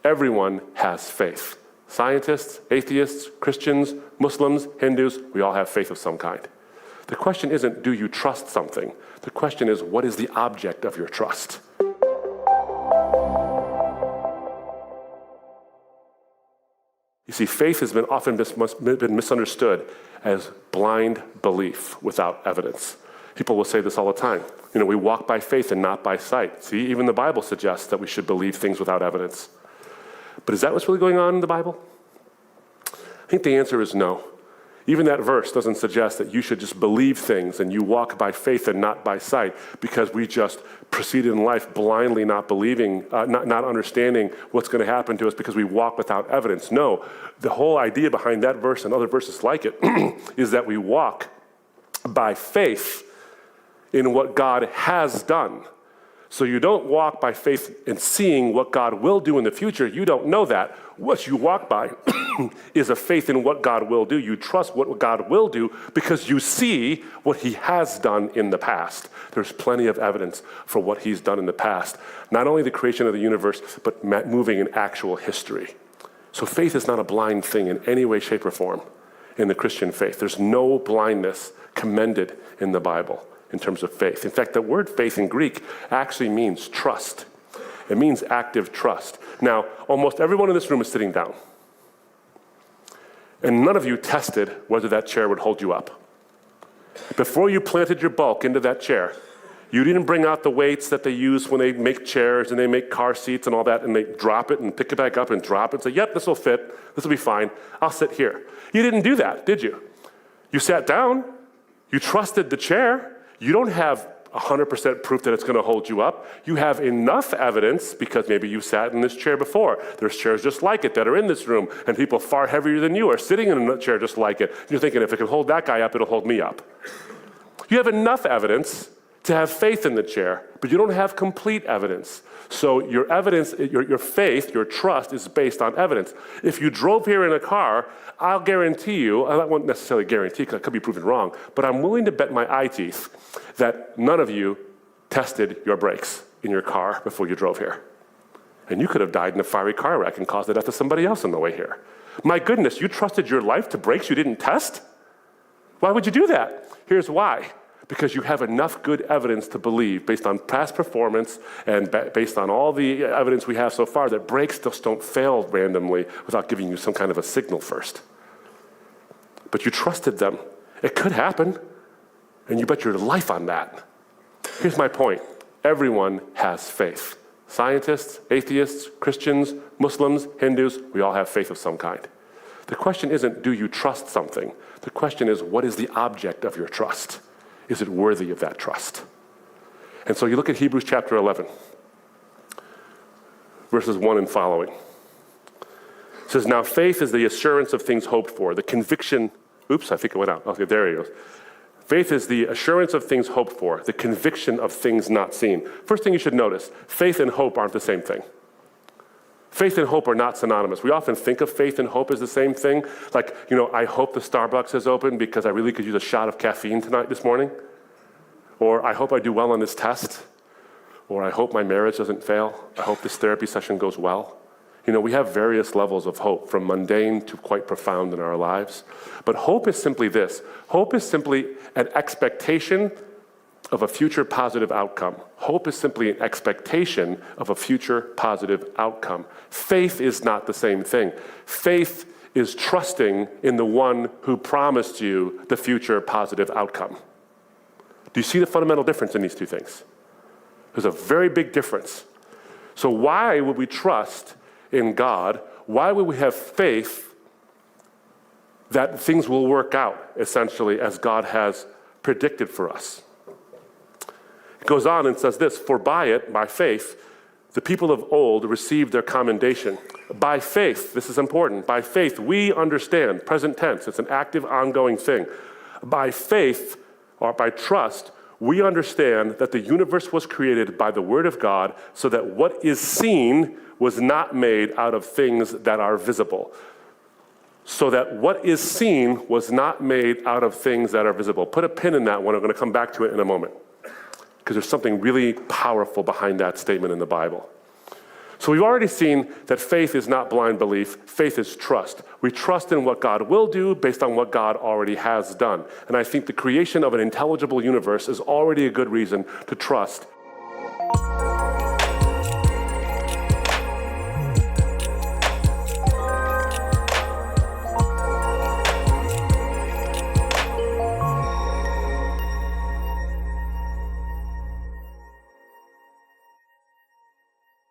Everyone has faith. Scientists, atheists, Christians, Muslims, Hindus, we all have faith of some kind. The question isn't, do you trust something? The question is, what is the object of your trust? You see, faith has been often been misunderstood as blind belief without evidence. People will say this all the time. We walk by faith and not by sight. See, even the Bible suggests that we should believe things without evidence. But is that what's really going on in the Bible? I think the answer is no. Even that verse doesn't suggest that you should just believe things and you walk by faith and not by sight because we just proceed in life blindly not believing, not understanding what's going to happen to us because we walk without evidence. No, the whole idea behind that verse and other verses like it is that we walk by faith in what God has done. So you don't walk by faith in seeing what God will do in the future. You don't know that. What you walk by is a faith in what God will do. You trust what God will do because you see what he has done in the past. There's plenty of evidence for what he's done in the past. Not only the creation of the universe, but moving in actual history. So faith is not a blind thing in any way, shape, or form in the Christian faith. There's no blindness commended in the Bible in terms of faith. In fact, the word faith in Greek actually means trust. It means active trust. Now, almost everyone in this room is sitting down. And none of you tested whether that chair would hold you up. Before you planted your bulk into that chair, you didn't bring out the weights that they use when they make chairs and they make car seats and all that, and they drop it and pick it back up and drop it and say, yep, this will fit, this will be fine, I'll sit here. You didn't do that, did you? You sat down, you trusted the chair. You don't have 100% proof that it's going to hold you up. You have enough evidence because maybe you sat in this chair before. There's chairs just like it that are in this room, and people far heavier than you are sitting in a chair just like it. You're thinking, if it can hold that guy up, it'll hold me up. You have enough evidence to have faith in the chair, but you don't have complete evidence. So your evidence, your faith, your trust is based on evidence. If you drove here in a car, I'll guarantee you, I won't necessarily guarantee because I could be proven wrong, but I'm willing to bet my eye teeth that none of you tested your brakes in your car before you drove here. And you could have died in a fiery car wreck and caused the death of somebody else on the way here. My goodness, you trusted your life to brakes you didn't test? Why would you do that? Here's why. Because you have enough good evidence to believe, based on past performance and based on all the evidence we have so far, that brakes just don't fail randomly without giving you some kind of a signal first. But you trusted them. It could happen, and you bet your life on that. Here's my point. Everyone has faith. Scientists, atheists, Christians, Muslims, Hindus, we all have faith of some kind. The question isn't, do you trust something? The question is, what is the object of your trust? Is it worthy of that trust? And so you look at Hebrews chapter 11, verses 1 and following. It says, now faith is the assurance of things hoped for, the conviction, oops, I think it went out. Okay, there he goes. Faith is the assurance of things hoped for, the conviction of things not seen. First thing you should notice, faith and hope aren't the same thing. Faith and hope are not synonymous. We often think of faith and hope as the same thing. Like, I hope the Starbucks is open because I really could use a shot of caffeine this morning. Or I hope I do well on this test. Or I hope my marriage doesn't fail. I hope this therapy session goes well. We have various levels of hope, from mundane to quite profound in our lives. But hope is simply this. Hope is simply an expectation of a future positive outcome. Hope is simply an expectation of a future positive outcome. Faith is not the same thing. Faith is trusting in the one who promised you the future positive outcome. Do you see the fundamental difference in these two things? There's a very big difference. So why would we trust in God? Why would we have faith that things will work out, essentially, as God has predicted for us? It goes on and says this, for by faith, the people of old received their commendation. By faith, this is important, by faith we understand, present tense, it's an active, ongoing thing. By faith, or by trust, we understand that the universe was created by the word of God so that what is seen was not made out of things that are visible. So that what is seen was not made out of things that are visible. Put a pin in that one, I'm going to come back to it in a moment, because there's something really powerful behind that statement in the Bible. So we've already seen that faith is not blind belief. Faith is trust. We trust in what God will do based on what God already has done. And I think the creation of an intelligible universe is already a good reason to trust